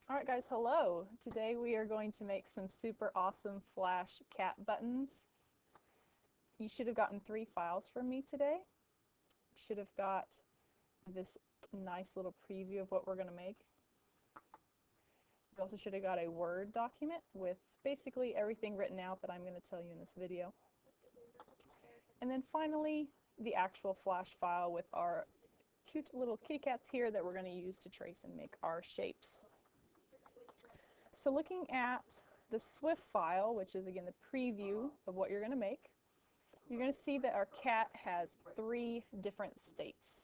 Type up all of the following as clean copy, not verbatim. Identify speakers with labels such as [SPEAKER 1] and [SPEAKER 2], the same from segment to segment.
[SPEAKER 1] Alright guys, hello! Today we are going to make some super awesome Flash cat buttons. You should have gotten 3 files from me today. You should have got this nice little preview of what we're going to make. You also should have got a Word document with basically everything written out that I'm going to tell you in this video. And then finally, the actual Flash file with our cute little kitty cats here that we're going to use to trace and make our shapes. So looking at the Swift file, which is again the preview of what you're going to make, you're going to see that our cat has 3 different states.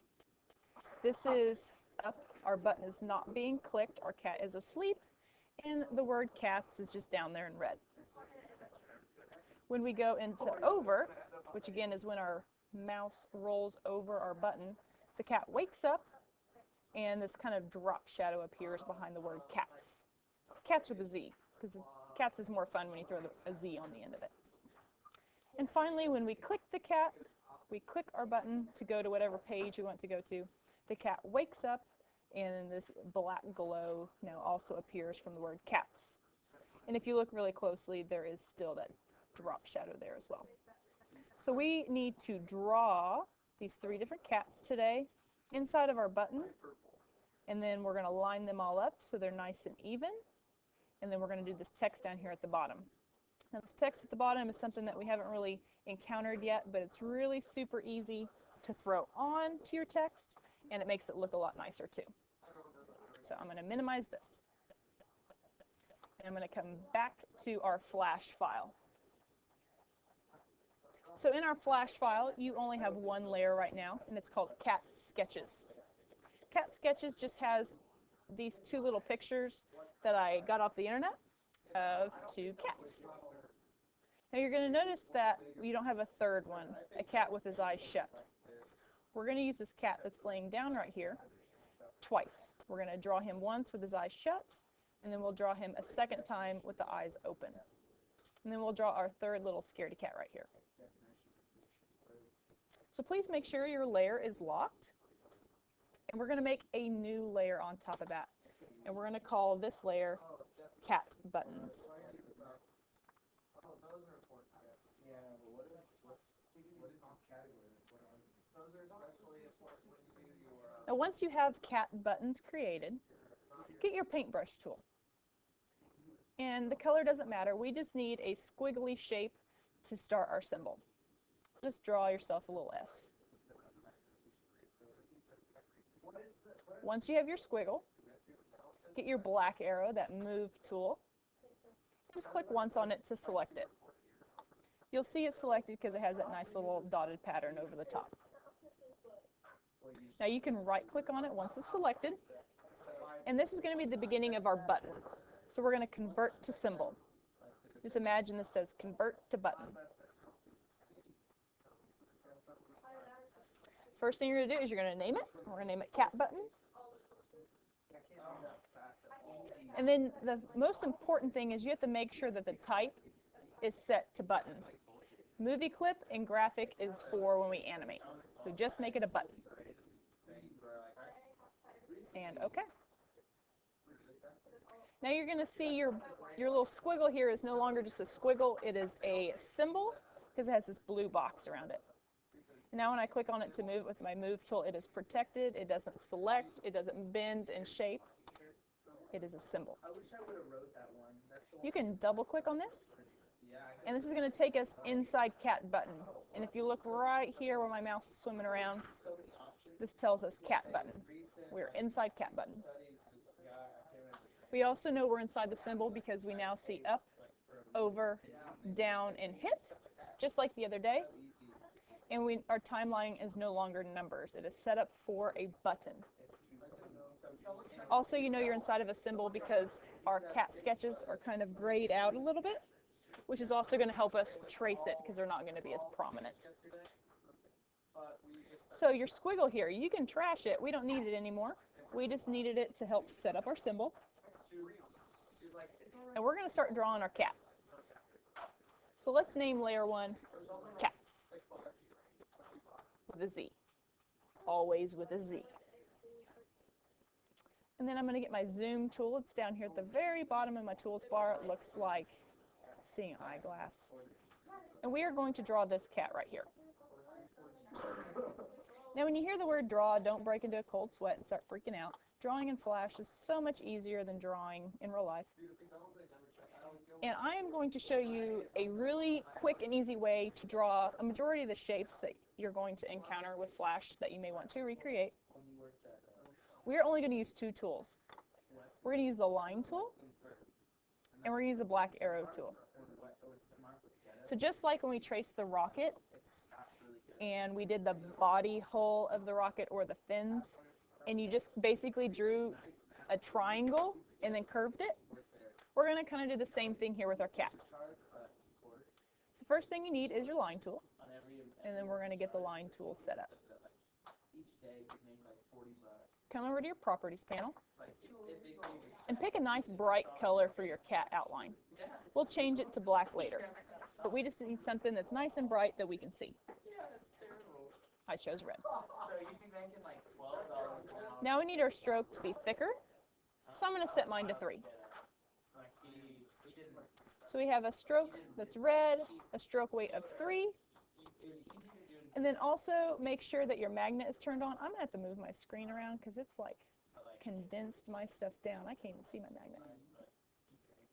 [SPEAKER 1] This is up, our button is not being clicked, our cat is asleep, and the word cats is just down there in red. When we go into over, which again is when our mouse rolls over our button, the cat wakes up and this kind of drop shadow appears behind the word cats. Cats with a Z, because cats is more fun when you throw a Z on the end of it. And finally, when we click the cat, we click our button to go to whatever page we want to go to. The cat wakes up, and this black glow now also appears from the word cats. And if you look really closely, there is still that drop shadow there as well. So we need to draw these 3 different cats today inside of our button, and then we're going to line them all up so they're nice and even. And then we're going to do this text down here at the bottom. Now this text at the bottom is something that we haven't really encountered yet, but it's really super easy to throw on to your text, and it makes it look a lot nicer too. So I'm going to minimize this. And I'm going to come back to our Flash file. So in our Flash file, you only have 1 layer right now, and it's called Cat Sketches. Cat Sketches just has these 2 little pictures that I got off the internet of 2 cats. Now you're going to notice that you don't have a 3rd one, a cat with his eyes shut. We're going to use this cat that's laying down right here twice. We're going to draw him once with his eyes shut, and then we'll draw him a 2nd time with the eyes open. And then we'll draw our 3rd little scaredy cat right here. So please make sure your layer is locked. And we're going to make a new layer on top of that. And we're going to call this layer Cat Buttons. Now once you have cat buttons created, get your paintbrush tool. And the color doesn't matter, we just need a squiggly shape to start our symbol. So just draw yourself a little S. Once you have your squiggle, get your black arrow, that move tool. Just click once on it to select it. You'll see it selected because it has that nice little dotted pattern over the top. Now you can right click on it once it's selected, and this is going to be the beginning of our button. So we're going to convert to symbol. Just imagine this says convert to button. First thing you're going to do is you're going to name it. We're going to name it Cat Button. And then the most important thing is you have to make sure that the type is set to button. Movie clip and graphic is for when we animate. So just make it a button. And OK. Now you're going to see your little squiggle here is no longer just a squiggle. It is a symbol because it has this blue box around it. Now when I click on it to move with my move tool, it is protected. It doesn't select. It doesn't bend and shape. It is a symbol. You can double click on this, and this is going to take us inside cat button. And if you look right here where my mouse is swimming around, this tells us cat button. We're inside cat button. We also know we're inside the symbol because we now see up, over, down, and hit, just like the other day. And our timeline is no longer numbers. It is set up for a button. Also, you know you're inside of a symbol because our cat sketches are kind of grayed out a little bit, which is also going to help us trace it because they're not going to be as prominent. So your squiggle here, you can trash it. We don't need it anymore. We just needed it to help set up our symbol. And we're going to start drawing our cat. So let's name layer 1 Cats with a Z. Always with a Z. And then I'm going to get my zoom tool. It's down here at the very bottom of my tools bar. It looks like seeing an eyeglass. And we are going to draw this cat right here. Now when you hear the word draw, don't break into a cold sweat and start freaking out. Drawing in Flash is so much easier than drawing in real life. And I am going to show you a really quick and easy way to draw a majority of the shapes that you're going to encounter with Flash that you may want to recreate. We are only going to use two tools. We're going to use the line tool, and we're going to use the black arrow tool. So just like when we traced the rocket, and we did the body hull of the rocket or the fins, and you just basically drew a triangle and then curved it, we're going to kind of do the same thing here with our cat. So first thing you need is your line tool, and then we're going to get the line tool set up. Come over to your properties panel and pick a nice bright color for your cat outline. We'll change it to black later, but we just need something that's nice and bright that we can see. I chose red. Now we need our stroke to be thicker, so I'm going to set mine to 3. So we have a stroke that's red, a stroke weight of 3, and then also make sure that your magnet is turned on. I'm going to have to move my screen around because it's like condensed my stuff down. I can't even see my magnet.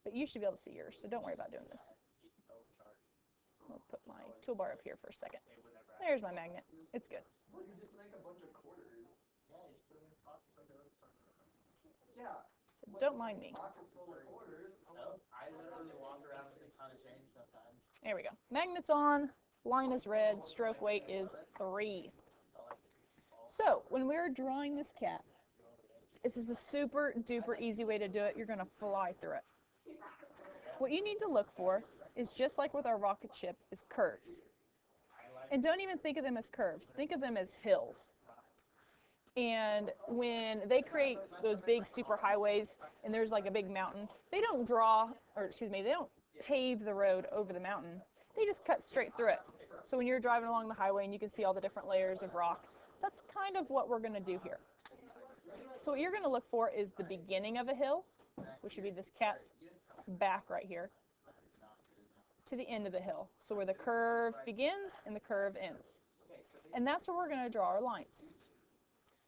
[SPEAKER 1] But you should be able to see yours, so don't worry about doing this. I'll put my toolbar up here for a second. There's my magnet. It's good. So don't mind me. There we go. Magnet's on, line is red, stroke weight is 3. So when we're drawing this cat, this is a super duper easy way to do it. You're going to fly through it. What you need to look for is, just like with our rocket ship, is curves. And don't even think of them as curves. Think of them as hills. And when they create those big super highways and there's like a big mountain, they don't they don't pave the road over the mountain. They just cut straight through it. So when you're driving along the highway and you can see all the different layers of rock, that's kind of what we're going to do here. So what you're going to look for is the beginning of a hill, which would be this cat's back right here, to the end of the hill. So where the curve begins and the curve ends. And that's where we're going to draw our lines.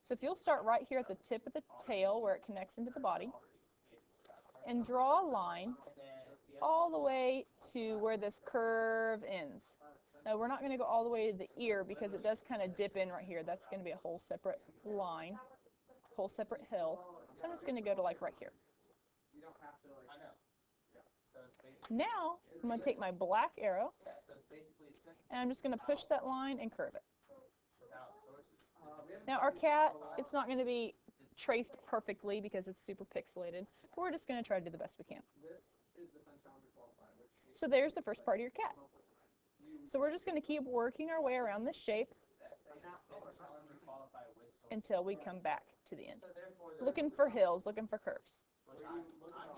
[SPEAKER 1] So if you'll start right here at the tip of the tail where it connects into the body, and draw a line all the way to where this curve ends. Now we're not going to go all the way to the ear because it does kind of dip in right here. That's going to be a whole separate line, whole separate hill. So I'm just going to go to like right here. Now I'm going to take my black arrow and I'm just going to push that line and curve it. Now our cat, it's not going to be traced perfectly because it's super pixelated, but we're just going to try to do the best we can. So there's the first part of your cat. So we're just going to keep working our way around this shape until we come back to the end. Looking for hills, looking for curves.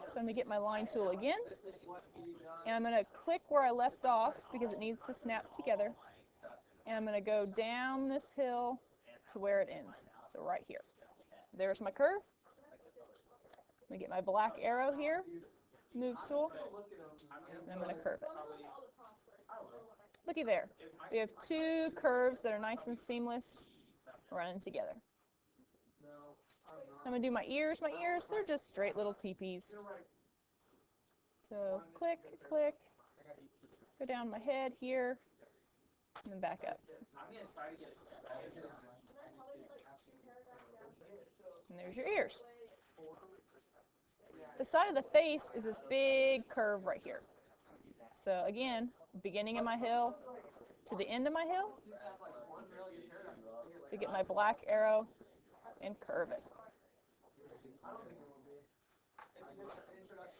[SPEAKER 1] So I'm going to get my line tool again, and I'm going to click where I left off because it needs to snap together. And I'm going to go down this hill to where it ends. So right here. There's my curve. I'm going to get my black arrow here, move tool, and I'm going to curve it. Looky there. We have 2 curves that are nice and seamless running together. I'm going to do my ears. My ears, they're just straight little teepees. So click, click, go down my head here, and then back up. And there's your ears. The side of the face is this big curve right here. So again, beginning of my hill to the end of my hill, to get my black arrow and curve it.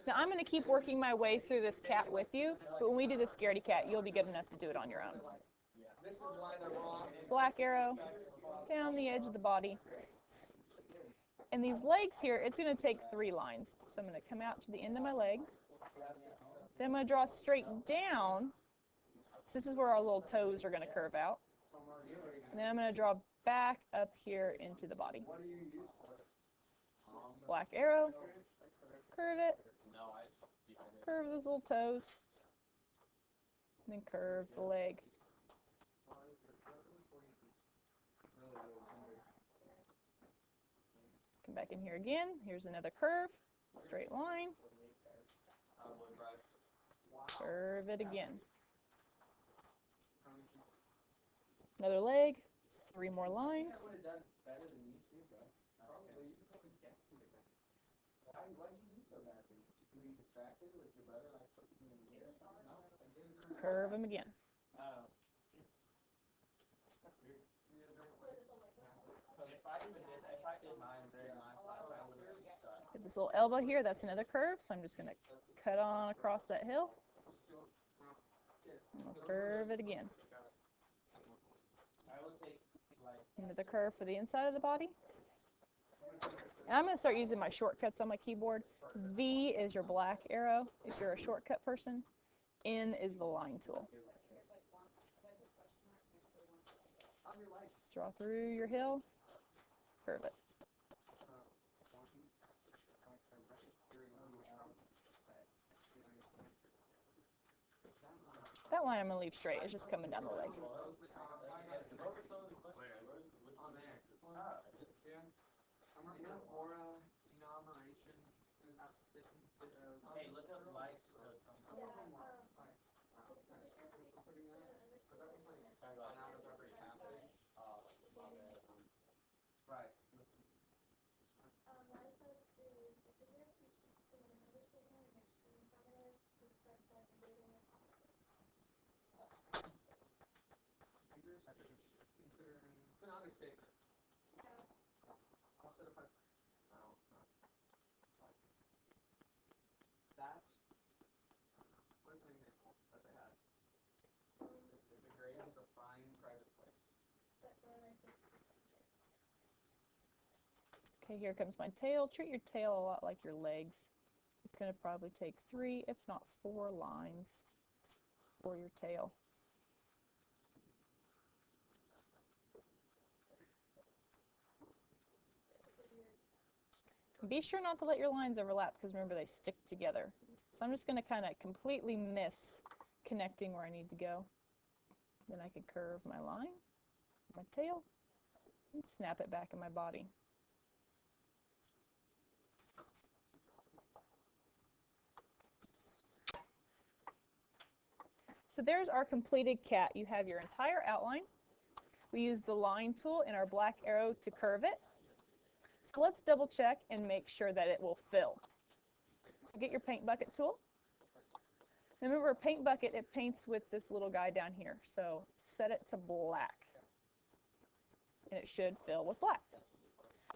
[SPEAKER 1] Now I'm going to keep working my way through this cat with you, but when we do the scaredy cat, you'll be good enough to do it on your own. Black arrow down the edge of the body. And these legs here, it's going to take 3 lines. So I'm going to come out to the end of my leg. Then I'm going to draw straight down. This is where our little toes are going to curve out. And then I'm going to draw back up here into the body. Black arrow, curve it, curve those little toes, and then curve the leg. Come back in here again. Here's another curve, straight line. Curve it again. Another leg, 3 more lines. Curve them again. Get this little elbow here, that's another curve, so I'm just going to cut on across that hill. And I'll curve it again. Another curve for the inside of the body. And I'm going to start using my shortcuts on my keyboard. V is your black arrow if you're a shortcut person. N is the line tool. Draw through your hill, curve it. That line I'm going to leave straight. It's just coming down the leg.
[SPEAKER 2] It's an understatement. I'll set up a... No, it's not. That... What is an example that they had? The grave is a fine private place.
[SPEAKER 1] Okay, here comes my tail. Treat your tail a lot like your legs. It's going to probably take 3, if not 4 lines for your tail. Be sure not to let your lines overlap because remember they stick together. So I'm just going to kind of completely miss connecting where I need to go. Then I can curve my line, my tail, and snap it back in my body. So there's our completed cat. You have your entire outline. We use the line tool and our black arrow to curve it. So let's double check and make sure that it will fill. So get your paint bucket tool. Remember a paint bucket, it paints with this little guy down here. So set it to black. And it should fill with black.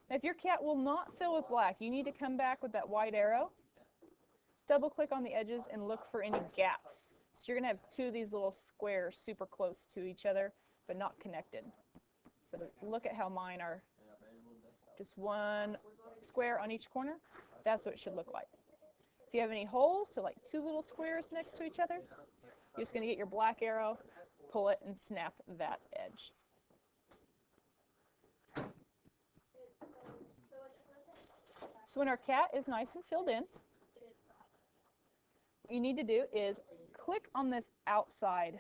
[SPEAKER 1] Now if your cat will not fill with black, you need to come back with that white arrow. Double click on the edges and look for any gaps. So you're going to have 2 of these little squares super close to each other, but not connected. So look at how mine are just 1 square on each corner. That's what it should look like. If you have any holes, so like 2 little squares next to each other, you're just going to get your black arrow, pull it, and snap that edge. So when our cat is nice and filled in, what you need to do is click on this outside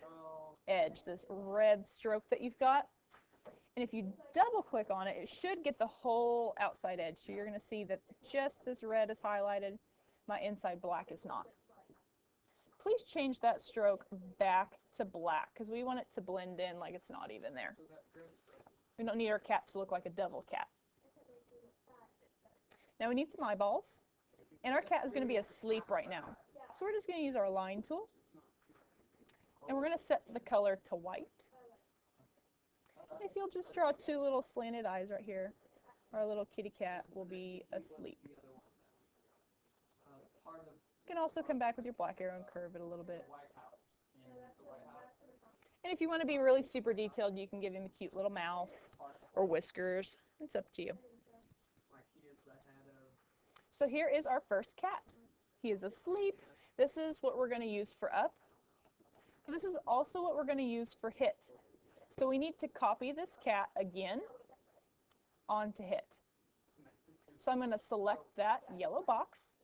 [SPEAKER 1] edge, this red stroke that you've got. And if you double click on it, it should get the whole outside edge. So you're going to see that just this red is highlighted. My inside black is not. Please change that stroke back to black because we want it to blend in like it's not even there. We don't need our cat to look like a devil cat. Now we need some eyeballs. And our cat is going to be asleep right now. So we're just going to use our line tool. And we're going to set the color to white. If you'll just draw 2 little slanted eyes right here, our little kitty cat will be asleep. You can also come back with your black arrow and curve it a little bit. And if you want to be really super detailed, you can give him a cute little mouth or whiskers. It's up to you. So here is our first cat. He is asleep. This is what we're going to use for up. This is also what we're going to use for hit. So we need to copy this cat again onto hit. So I'm going to select that yellow box.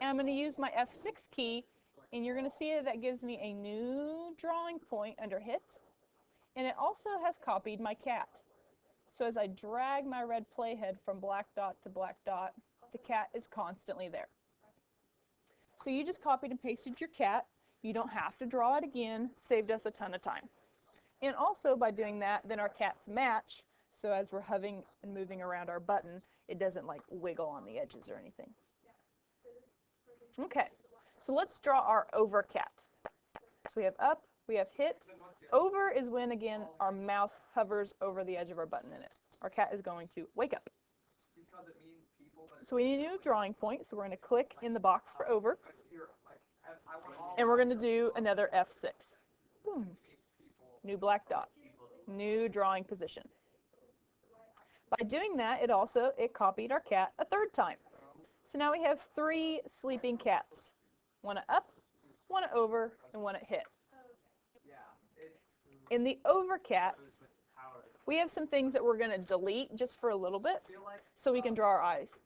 [SPEAKER 1] And I'm going to use my F6 key, and you're going to see that gives me a new drawing point under Hit. And it also has copied my cat. So as I drag my red playhead from black dot to black dot, the cat is constantly there. So you just copied and pasted your cat. You don't have to draw it again. Saved us a ton of time. And also by doing that, then our cats match. So as we're hovering and moving around our button, it doesn't like wiggle on the edges or anything. Okay, so let's draw our over cat. So we have up, we have hit. Over is when, again, our mouse hovers over the edge of our button in it. Our cat is going to wake up. So we need a new drawing point, so we're going to click in the box for over. And we're going to do another F6. Boom. New black dot. New drawing position. By doing that, it copied our cat a third time. So now we have 3 sleeping cats. One at up, one at over, and one at hit. In the over cat, we have some things that we're going to delete just for a little bit so we can draw our eyes.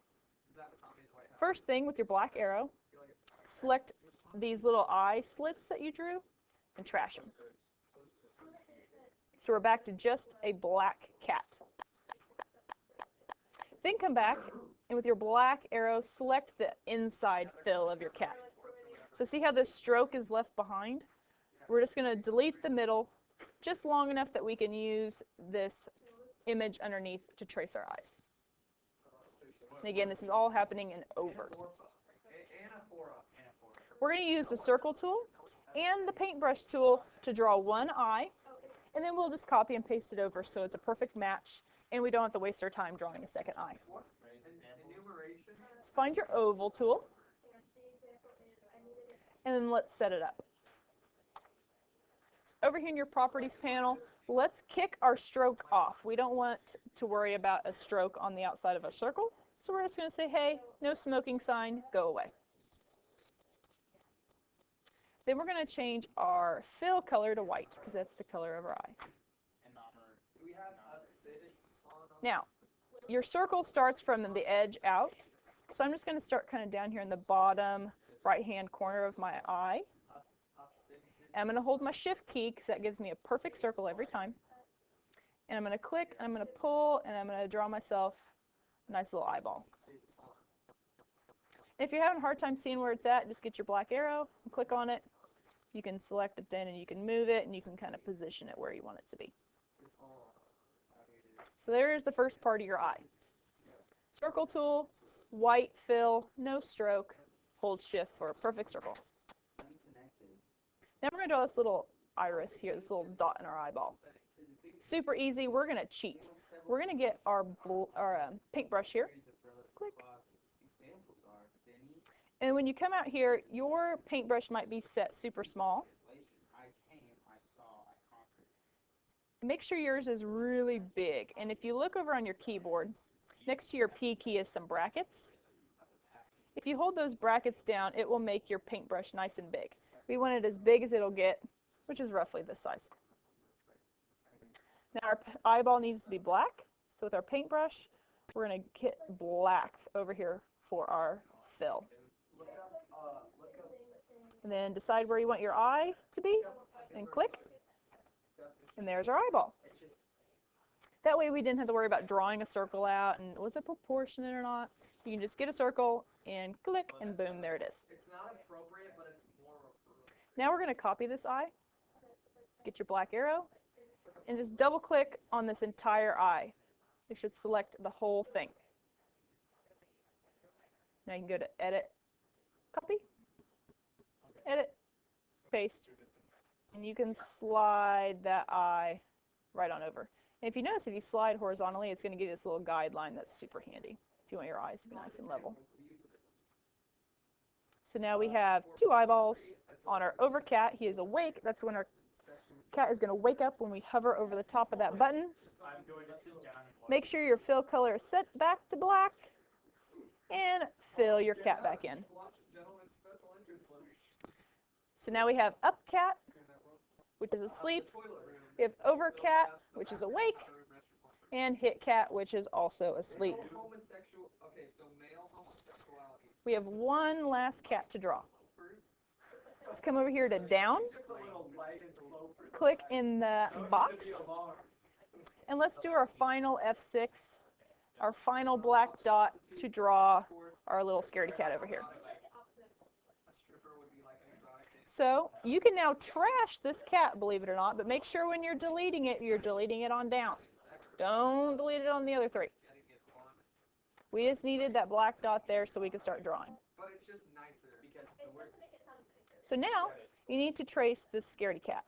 [SPEAKER 1] First thing, with your black arrow, select these little eye slits that you drew and trash them. So we're back to just a black cat. Then come back, and with your black arrow, select the inside fill of your cat. So see how this stroke is left behind? We're just going to delete the middle just long enough that we can use this image underneath to trace our eyes. And again, this is all happening in over. We're going to use the circle tool and the paintbrush tool to draw one eye, and then we'll just copy and paste it over so it's a perfect match, and we don't have to waste our time drawing a second eye. So find your oval tool, and then let's set it up. So over here in your properties panel, let's kick our stroke off. We don't want to worry about a stroke on the outside of a circle, so we're just going to say, hey, no smoking sign, go away. Then we're going to change our fill color to white, because that's the color of our eye. Now, your circle starts from the edge out, so I'm just going to start kind of down here in the bottom right-hand corner of my eye. And I'm going to hold my shift key, because that gives me a perfect circle every time. And I'm going to click, and I'm going to pull, and I'm going to draw myself a nice little eyeball. And if you're having a hard time seeing where it's at, just get your black arrow and click on it. You can select it then, and you can move it, and you can kind of position it where you want it to be. So there's the first part of your eye. Circle tool, white fill, no stroke, hold shift for a perfect circle. Now we're going to draw this little iris here, this little dot in our eyeball. Super easy. We're going to cheat. We're going to get our paintbrush here. Click. And when you come out here, your paintbrush might be set super small. Make sure yours is really big. And if you look over on your keyboard, next to your P key is some brackets. If you hold those brackets down, it will make your paintbrush nice and big. We want it as big as it'll get, which is roughly this size. Now our eyeball needs to be black. So with our paintbrush, we're going to get black over here for our fill. And then decide where you want your eye to be, and click. And there's our eyeball. That way we didn't have to worry about drawing a circle out and was it proportionate or not. You can just get a circle and click, and boom, there it is.
[SPEAKER 2] It's not appropriate, but it's more appropriate.
[SPEAKER 1] Now we're going to copy this eye. Get your black arrow, and just double click on this entire eye. It should select the whole thing. Now you can go to Edit, Copy, Edit, Paste, and you can slide that eye right on over. And if you notice, if you slide horizontally, it's going to give you this little guideline that's super handy if you want your eyes to be nice and level. So now we have 2 eyeballs on our over cat. He is awake. That's when our cat is going to wake up when we hover over the top of that button. Make sure your fill color is set back to black, and fill your cat back in. So now we have up cat, which is asleep. We have over cat, which is awake. and hit cat, which is also asleep.
[SPEAKER 2] Homosexual. Okay, so male homosexuality.
[SPEAKER 1] We have one last cat to draw.
[SPEAKER 2] Fruits.
[SPEAKER 1] Let's come over here to down.
[SPEAKER 2] It's just a little light and low for
[SPEAKER 1] Click in the box. And let's do our final F6, our final black dot to draw our little scaredy cat over here. So you can now trash this cat, believe it or not, but make sure when you're deleting it on down. Don't delete it on the other 3. We just needed that black dot there so we could start drawing.
[SPEAKER 2] But it's just nicer because the words.
[SPEAKER 1] So now you need to trace this scaredy cat.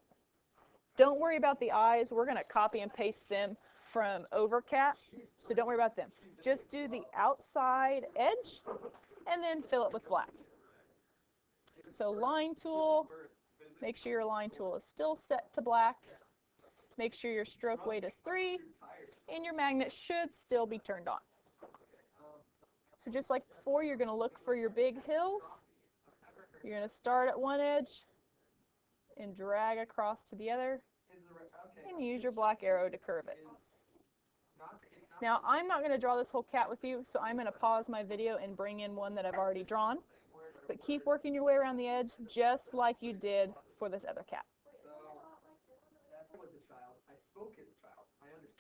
[SPEAKER 1] Don't worry about the eyes. We're going to copy and paste them from Overcat, so don't worry about them. Just do the outside edge and then fill it with black. So line tool, make sure your line tool is still set to black. Make sure your stroke weight is 3, and your magnet should still be turned on. So just like before, you're going to look for your big hills. You're going to start at one edge and drag across to the other, and use your black arrow to curve it. Now, I'm not going to draw this whole cat with you, so I'm going to pause my video and bring in one that I've already drawn. But keep working your way around the edge, just like you did for this other cat.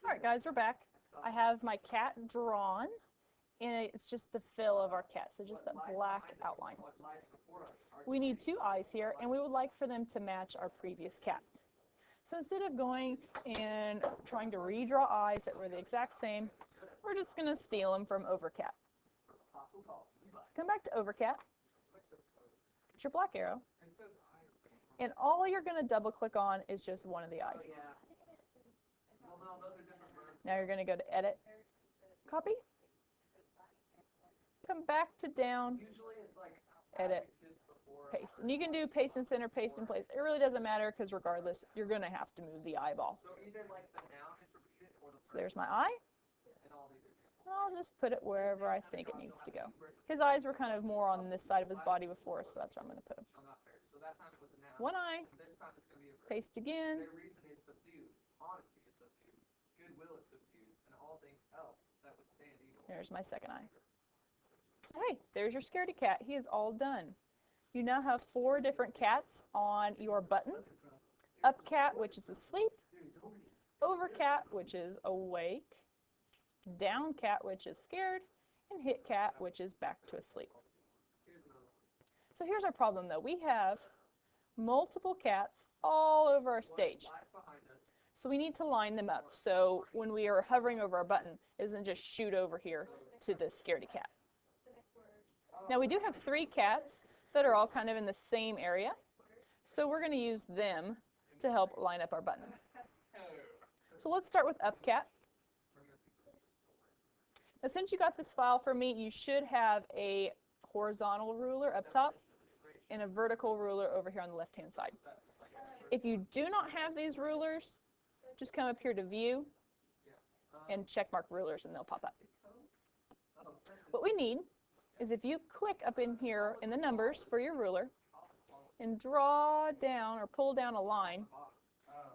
[SPEAKER 1] Alright guys, we're back. I have my cat drawn, and it's just the fill of our cat, so just that black outline. We need 2 eyes here, and we would like for them to match our previous cat. So instead of going and trying to redraw eyes that were the exact same, we're just going to steal them from Overcat. So come back to Overcat, get your black arrow, and all you're going to double click on is just one of the eyes. Now you're going to go to Edit, Copy, come back to down, Edit, Paste. And you can do paste in center, paste in place. It really doesn't matter because regardless, you're going to have to move the eyeball. So there's my eye. I'll just put it wherever I think it needs to go. His eyes were kind of more on this side of his body before, so that's where I'm going to put him. One eye, paste again. There's my second eye. So hey, there's your scaredy cat. He is all done. You now have 4 different cats on your button. Up cat, which is asleep. Over cat, which is awake. Down cat, which is scared. And hit cat, which is back to asleep. So here's our problem though. We have multiple cats all over our stage. So we need to line them up. So when we are hovering over our button, it doesn't just shoot over here to the scaredy cat. Now we do have 3 cats that are all kind of in the same area. So we're going to use them to help line up our button. So let's start with UpCat. Now since you got this file from me, you should have a horizontal ruler up top and a vertical ruler over here on the left-hand side. If you do not have these rulers, just come up here to View and checkmark rulers and they'll pop up. What we need is if you click up in here in the numbers for your ruler and draw down or pull down a line,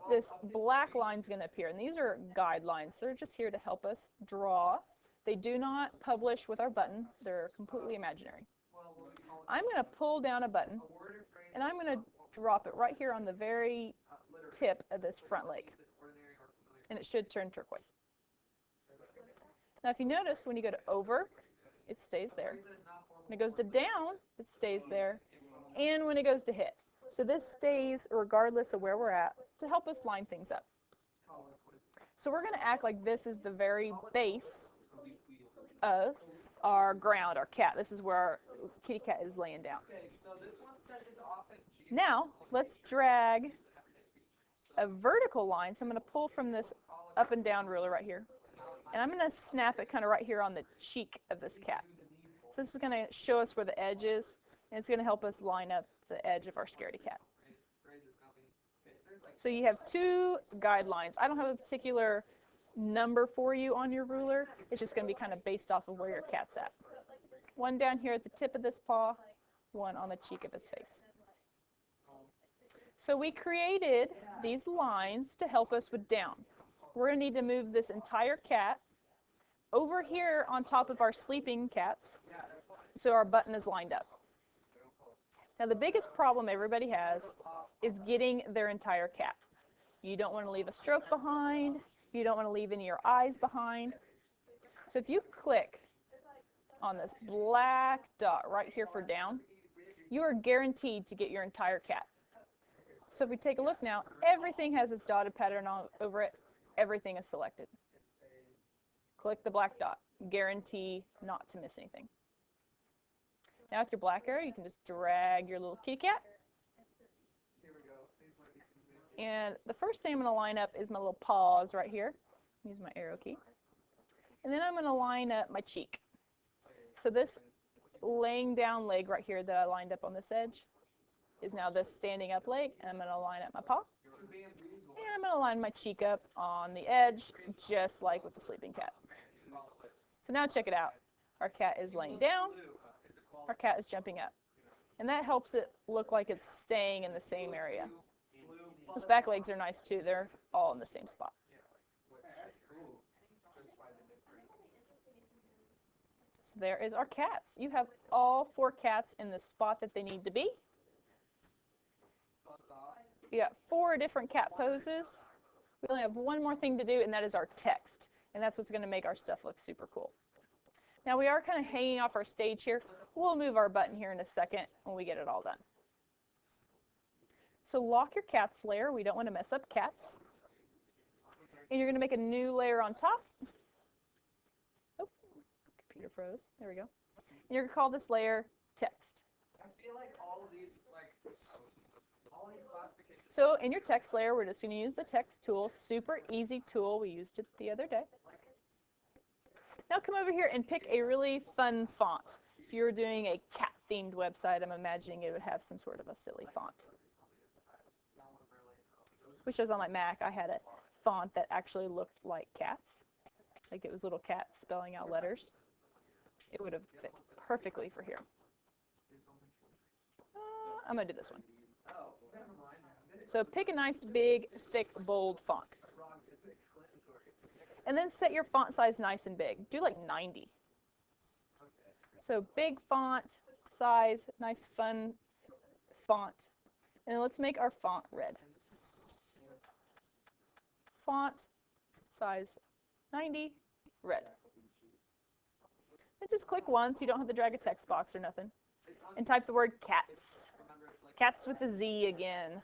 [SPEAKER 1] this black line is going to appear. And these are guidelines. They're just here to help us draw. They do not publish with our button. They're completely imaginary. I'm going to pull down a button and I'm going to drop it right here on the very tip of this front leg. And it should turn turquoise. Now if you notice, when you go to over, it stays there. When it goes to down, it stays there. And when it goes to hit. So this stays regardless of where we're at to help us line things up. So we're going to act like this is the very base of our ground, our cat. This is where our kitty cat is laying down. Now, let's drag a vertical line. So I'm going to pull from this up and down ruler right here. And I'm going to snap it kind of right here on the cheek of this cat. So this is going to show us where the edge is, and it's going to help us line up the edge of our scaredy cat. So you have 2 guidelines. I don't have a particular number for you on your ruler. It's just going to be kind of based off of where your cat's at. One down here at the tip of this paw, one on the cheek of his face. So we created these lines to help us with down. we're going to need to move this entire cat over here on top of our sleeping cats so our button is lined up. Now the biggest problem everybody has is getting their entire cat. You don't want to leave a stroke behind. You don't want to leave any of your eyes behind. So if you click on this black dot right here for down, you are guaranteed to get your entire cat. So if we take a look now, everything has this dotted pattern all over it. Everything is selected. Click the black dot. Guarantee not to miss anything. Now with your black arrow, you can just drag your little kitty cat. And the first thing I'm going to line up is my little paws right here. Use my arrow key. And then I'm going to line up my cheek. So this laying down leg right here that I lined up on this edge is now this standing up leg. And I'm going to line up my paw. And I'm going to line my cheek up on the edge, just like with the sleeping cat. So now check it out. Our cat is laying down. Our cat is jumping up. And that helps it look like it's staying in the same area. Those back legs are nice too. They're all in the same spot. So there is our cats. You have all 4 cats in the spot that they need to be. We got 4 different cat poses. We only have one more thing to do, and that is our text. And that's what's going to make our stuff look super cool. Now we are kind of hanging off our stage here. We'll move our button here in a second when we get it all done. So lock your cats layer. We don't want to mess up cats. And you're going to make a new layer on top. Oh, computer froze. There we go. And you're going to call this layer text.
[SPEAKER 2] I feel like all of these, all these classifications.
[SPEAKER 1] So in your text layer, we're just going to use the text tool. Super easy tool. We used it the other day. Now come over here and pick a really fun font. If you were doing a cat-themed website, I'm imagining it would have some sort of a silly font. Which was on my Mac. I had a font that actually looked like cats. Like it was little cats spelling out letters. It would have fit perfectly for here. I'm going to do this one. So pick a nice, big, thick, bold font. And then set your font size nice and big. Do like 90. So big font size, nice fun font. And let's make our font red. Font size 90, red. And just click once. You don't have to drag a text box or nothing. And type the word cats. Cats with a Z again.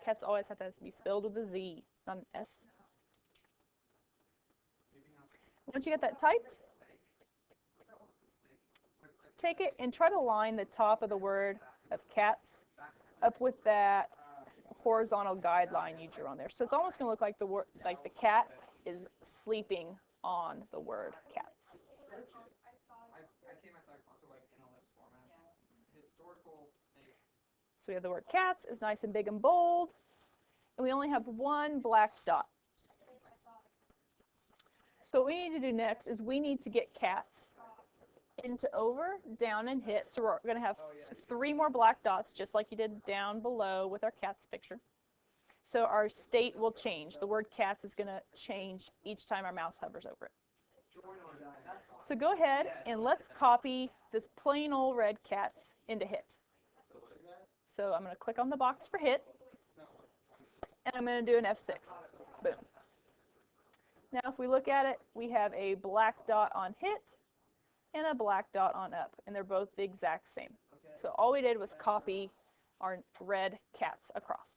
[SPEAKER 1] Cats always have to be spelled with a Z, not an S. Once you get that typed, take it and try to line the top of the word of cats up with that horizontal guideline you drew on there. So it's almost going to look like the word, like the cat is sleeping on the word cats. So we have the word cats is nice and big and bold, and we only have one black dot. So what we need to do next is we need to get cats into over, down, and hit. So we're going to have 3 more black dots, just like you did down below with our cats picture. So our state will change. The word cats is going to change each time our mouse hovers over it. So go ahead and let's copy this plain old red cats into hit. So I'm going to click on the box for hit, and I'm going to do an F6. Boom. Now if we look at it, we have a black dot on hit and a black dot on up, and they're both the exact same. So all we did was copy our red cats across.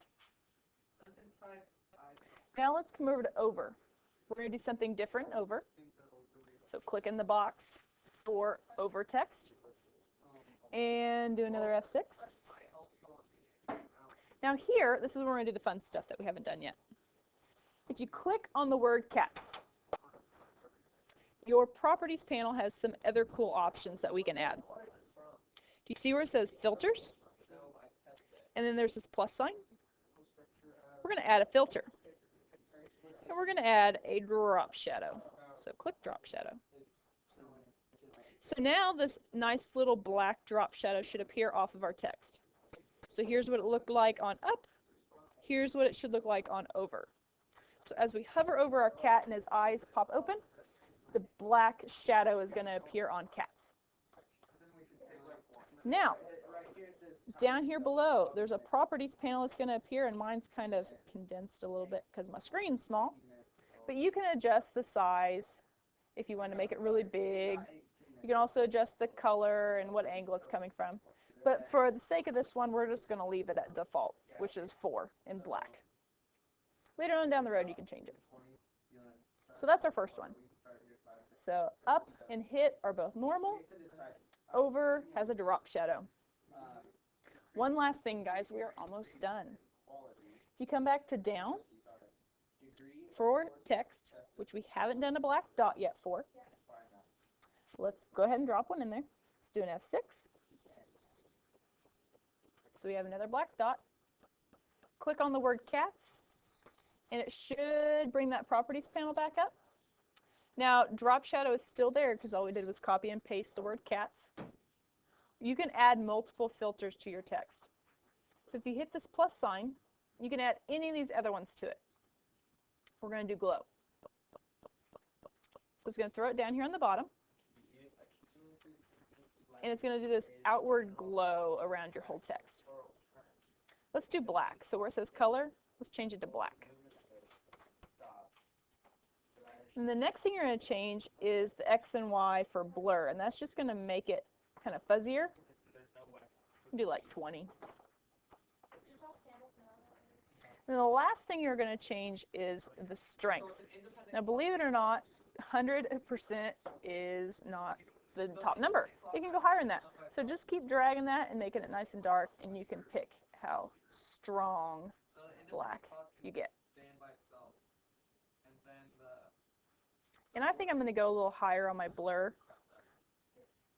[SPEAKER 1] Now let's come over to over. We're going to do something different in over. So click in the box for over text and do another F6. Now here, this is where we're going to do the fun stuff that we haven't done yet. If you click on the word cats, your properties panel has some other cool options that we can add. Do you see where it says filters? And then there's this plus sign. We're going to add a filter. And we're going to add a drop shadow. So click drop shadow. So now this nice little black drop shadow should appear off of our text. So here's what it looked like on up. Here's what it should look like on over. So as we hover over our cat and his eyes pop open, the black shadow is going to appear on cats. Now, down here below, there's a properties panel that's going to appear, and mine's kind of condensed a little bit because my screen's small. But you can adjust the size if you want to make it really big. You can also adjust the color and what angle it's coming from. But for the sake of this one, we're just going to leave it at default, which is 4 in black. Later on down the road, you can change it. So that's our first one. So up and hit are both normal. Over has a drop shadow. One last thing, guys, we are almost done. If you come back to down, for text, which we haven't done a black dot yet for, let's go ahead and drop one in there. Let's do an F6. So we have another black dot. Click on the word cats, and it should bring that properties panel back up. Now, drop shadow is still there because all we did was copy and paste the word cats. You can add multiple filters to your text. So if you hit this plus sign, you can add any of these other ones to it. We're going to do glow. So it's going to throw it down here on the bottom. And it's going to do this outward glow around your whole text. Let's do black. So where it says color, let's change it to black. And the next thing you're going to change is the X and Y for blur, and that's just going to make it kind of fuzzier. Do like 20. And the last thing you're going to change is the strength. Now, believe it or not, 100% is not the top number. You can go higher than that. So just keep dragging that and making it nice and dark, and you can pick how strong black you get. And I think I'm going to go a little higher on my blur.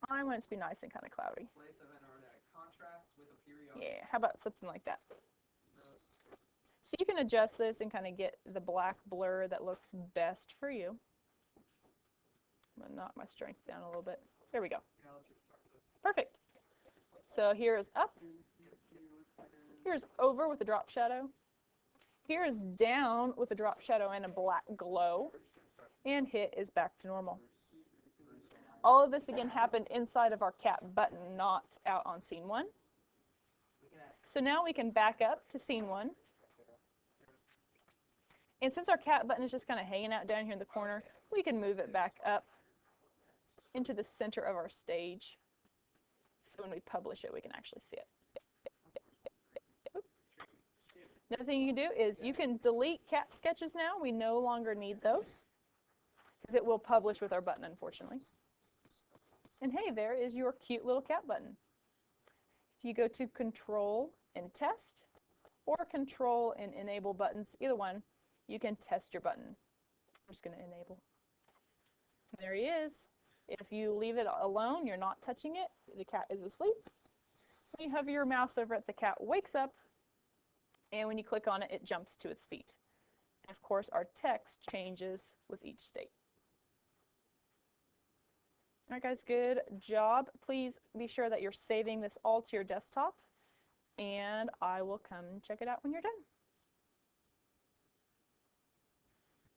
[SPEAKER 1] I want it to be nice and kind of cloudy. Yeah, how about something like that? So you can adjust this and kind of get the black blur that looks best for you. I'm going to knock my strength down a little bit. There we go. Perfect. So here is up. Here's over with a drop shadow. Here is down with a drop shadow and a black glow. And hit is back to normal. All of this again happened inside of our cat button, not out on scene 1. So now we can back up to scene 1. And since our cat button is just kind of hanging out down here in the corner, we can move it back up into the center of our stage. So when we publish it, we can actually see it. Another thing you can do is you can delete cat sketches now. We no longer need those because it will publish with our button, unfortunately. And hey, there is your cute little cat button. If you go to Control and Test, or Control and Enable buttons, either one, you can test your button. I'm just going to enable. There he is. If you leave it alone, you're not touching it, the cat is asleep. When you hover your mouse over it, the cat wakes up, and when you click on it, it jumps to its feet. And of course, our text changes with each state. All right, guys, good job. Please be sure that you're saving this all to your desktop, and I will come check it out when you're done.